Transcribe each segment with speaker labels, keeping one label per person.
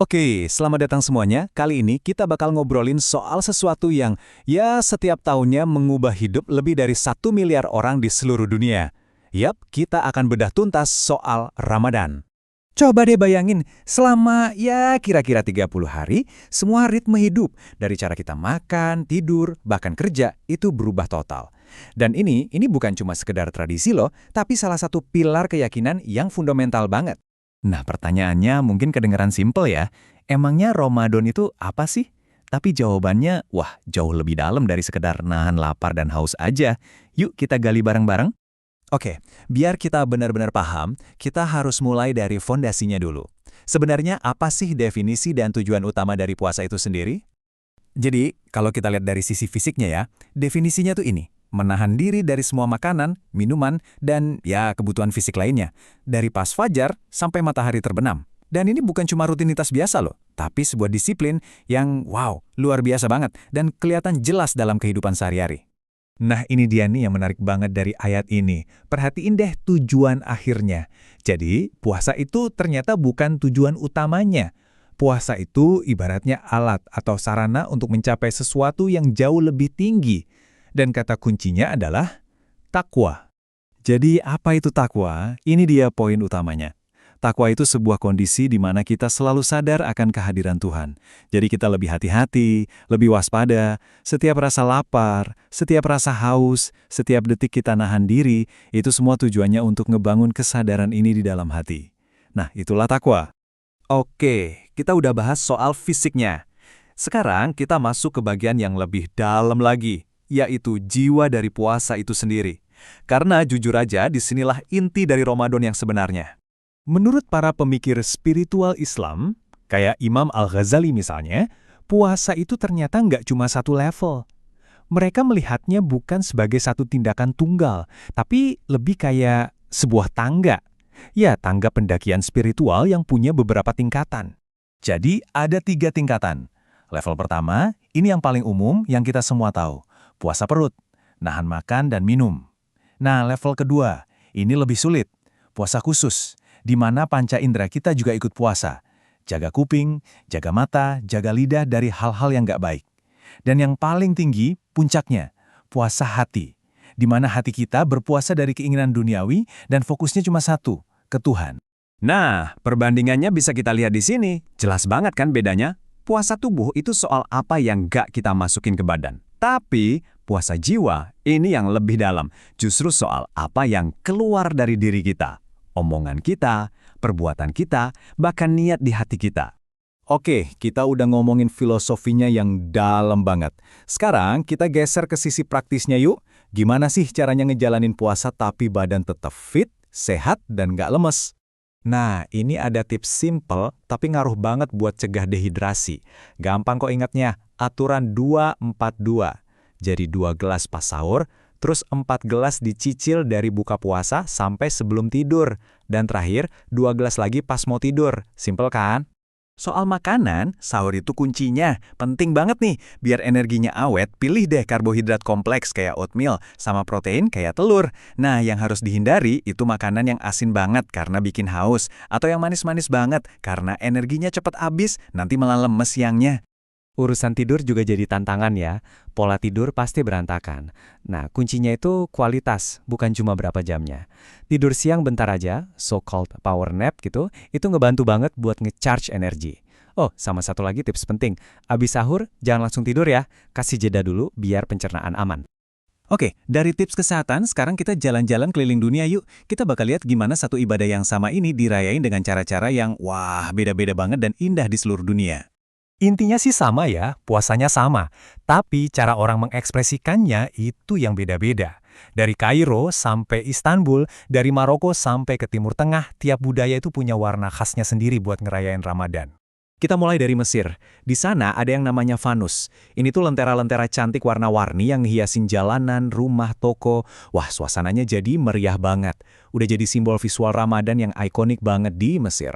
Speaker 1: Oke, selamat datang semuanya. Kali ini kita bakal ngobrolin soal sesuatu yang setiap tahunnya mengubah hidup lebih dari 1 miliar orang di seluruh dunia. Yap, kita akan bedah tuntas soal Ramadan. Coba deh bayangin, selama kira-kira 30 hari, semua ritme hidup, dari cara kita makan, tidur, bahkan kerja, itu berubah total. Dan ini bukan cuma sekedar tradisi loh, tapi salah satu pilar keyakinan yang fundamental banget. Nah, pertanyaannya mungkin kedengeran simpel ya. Emangnya Ramadan itu apa sih? Tapi jawabannya, wah, jauh lebih dalam dari sekedar nahan lapar dan haus aja. Yuk kita gali bareng-bareng. Oke, biar kita benar-benar paham, kita harus mulai dari fondasinya dulu. Sebenarnya apa sih definisi dan tujuan utama dari puasa itu sendiri? Jadi, kalau kita lihat dari sisi fisiknya ya, definisinya tuh ini. Menahan diri dari semua makanan, minuman, dan kebutuhan fisik lainnya. Dari pas fajar sampai matahari terbenam. Dan ini bukan cuma rutinitas biasa loh, tapi sebuah disiplin yang luar biasa banget dan kelihatan jelas dalam kehidupan sehari-hari. Nah, ini dia nih yang menarik banget dari ayat ini. Perhatiin deh tujuan akhirnya. Jadi, puasa itu ternyata bukan tujuan utamanya. Puasa itu ibaratnya alat atau sarana untuk mencapai sesuatu yang jauh lebih tinggi. Dan kata kuncinya adalah takwa. Jadi apa itu takwa? Ini dia poin utamanya. Takwa itu sebuah kondisi di mana kita selalu sadar akan kehadiran Tuhan. Jadi kita lebih hati-hati, lebih waspada, setiap rasa lapar, setiap rasa haus, setiap detik kita nahan diri, itu semua tujuannya untuk ngebangun kesadaran ini di dalam hati. Nah, itulah takwa. Oke, kita udah bahas soal fisiknya. Sekarang kita masuk ke bagian yang lebih dalam lagi, yaitu jiwa dari puasa itu sendiri. Karena jujur aja, disinilah inti dari Ramadan yang sebenarnya. Menurut para pemikir spiritual Islam, kayak Imam Al-Ghazali misalnya, puasa itu ternyata nggak cuma satu level. Mereka melihatnya bukan sebagai satu tindakan tunggal, tapi lebih kayak sebuah tangga. Ya, tangga pendakian spiritual yang punya beberapa tingkatan. Jadi, ada 3 tingkatan. Level pertama, ini yang paling umum yang kita semua tahu. Puasa perut, nahan makan dan minum. Nah, level kedua, ini lebih sulit. Puasa khusus, di mana panca indera kita juga ikut puasa. Jaga kuping, jaga mata, jaga lidah dari hal-hal yang nggak baik. Dan yang paling tinggi, puncaknya, puasa hati. Di mana hati kita berpuasa dari keinginan duniawi dan fokusnya cuma satu, ke Tuhan. Nah, perbandingannya bisa kita lihat di sini. Jelas banget kan bedanya? Puasa tubuh itu soal apa yang nggak kita masukin ke badan. Tapi, puasa jiwa ini yang lebih dalam. Justru soal apa yang keluar dari diri kita. Omongan kita, perbuatan kita, bahkan niat di hati kita. Oke, kita udah ngomongin filosofinya yang dalam banget. Sekarang kita geser ke sisi praktisnya yuk. Gimana sih caranya ngejalanin puasa tapi badan tetap fit, sehat, dan nggak lemes? Nah, ini ada tips simple tapi ngaruh banget buat cegah dehidrasi. Gampang kok ingatnya, aturan 2-4-2. Jadi 2 gelas pas sahur, terus 4 gelas dicicil dari buka puasa sampai sebelum tidur. Dan terakhir, 2 gelas lagi pas mau tidur. Simpel kan? Soal makanan, sahur itu kuncinya. Penting banget nih, biar energinya awet, pilih deh karbohidrat kompleks kayak oatmeal, sama protein kayak telur. Nah, yang harus dihindari itu makanan yang asin banget karena bikin haus, atau yang manis-manis banget karena energinya cepat habis, nanti malah lemes siangnya. Urusan tidur juga jadi tantangan ya. Pola tidur pasti berantakan. Nah, kuncinya itu kualitas, bukan cuma berapa jamnya. Tidur siang bentar aja, so-called power nap gitu, itu ngebantu banget buat nge-charge energi. Oh, sama satu lagi tips penting. Abis sahur, jangan langsung tidur ya. Kasih jeda dulu biar pencernaan aman. Oke, dari tips kesehatan, sekarang kita jalan-jalan keliling dunia yuk. Kita bakal lihat gimana satu ibadah yang sama ini dirayain dengan cara-cara yang beda-beda banget dan indah di seluruh dunia. Intinya sih sama ya, puasanya sama. Tapi cara orang mengekspresikannya itu yang beda-beda. Dari Kairo sampai Istanbul, dari Maroko sampai ke Timur Tengah, tiap budaya itu punya warna khasnya sendiri buat ngerayain Ramadan. Kita mulai dari Mesir. Di sana ada yang namanya fanus. Ini tuh lentera-lentera cantik warna-warni yang hiasin jalanan, rumah, toko. Wah, suasananya jadi meriah banget. Udah jadi simbol visual Ramadan yang ikonik banget di Mesir.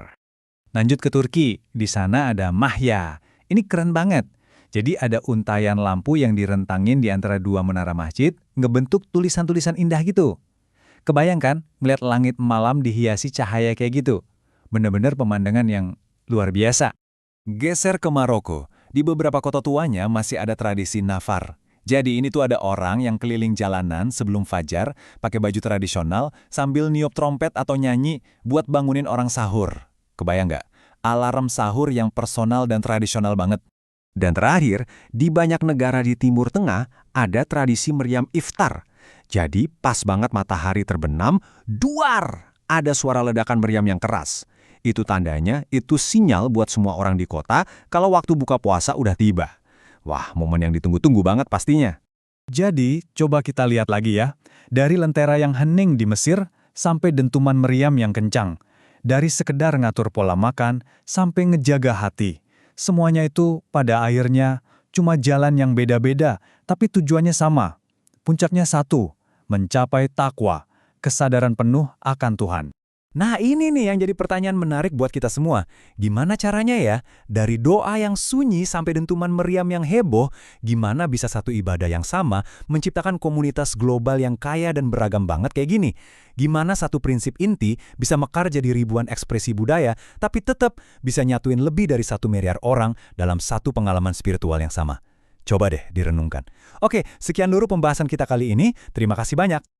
Speaker 1: Lanjut ke Turki. Di sana ada mahya. Ini keren banget. Jadi ada untayan lampu yang direntangin di antara 2 menara masjid, ngebentuk tulisan-tulisan indah gitu. Kebayang kan, melihat langit malam dihiasi cahaya kayak gitu? Bener-bener pemandangan yang luar biasa. Geser ke Maroko. Di beberapa kota tuanya masih ada tradisi nafar. Jadi ini tuh ada orang yang keliling jalanan sebelum fajar, pakai baju tradisional, sambil niup trompet atau nyanyi buat bangunin orang sahur. Kebayang nggak? Alarm sahur yang personal dan tradisional banget.
Speaker 2: Dan terakhir, di banyak negara di Timur Tengah ada tradisi meriam iftar. Jadi pas banget matahari terbenam, duar! Ada suara ledakan meriam yang keras. Itu tandanya, itu sinyal buat semua orang di kota kalau waktu buka puasa udah tiba. Wah, momen yang ditunggu-tunggu banget pastinya.
Speaker 1: Jadi, coba kita lihat lagi ya. Dari lentera yang hening di Mesir, sampai dentuman meriam yang kencang. Dari sekedar ngatur pola makan, sampai ngejaga hati. Semuanya itu pada akhirnya cuma jalan yang beda-beda, tapi tujuannya sama. Puncaknya satu, mencapai takwa, kesadaran penuh akan Tuhan. Nah ini nih yang jadi pertanyaan menarik buat kita semua. Gimana caranya ya? Dari doa yang sunyi sampai dentuman meriam yang heboh, gimana bisa satu ibadah yang sama menciptakan komunitas global yang kaya dan beragam banget kayak gini? Gimana satu prinsip inti bisa mekar jadi ribuan ekspresi budaya, tapi tetap bisa nyatuin lebih dari 1 miliar orang dalam satu pengalaman spiritual yang sama? Coba deh direnungkan. Oke, sekian dulu pembahasan kita kali ini. Terima kasih banyak.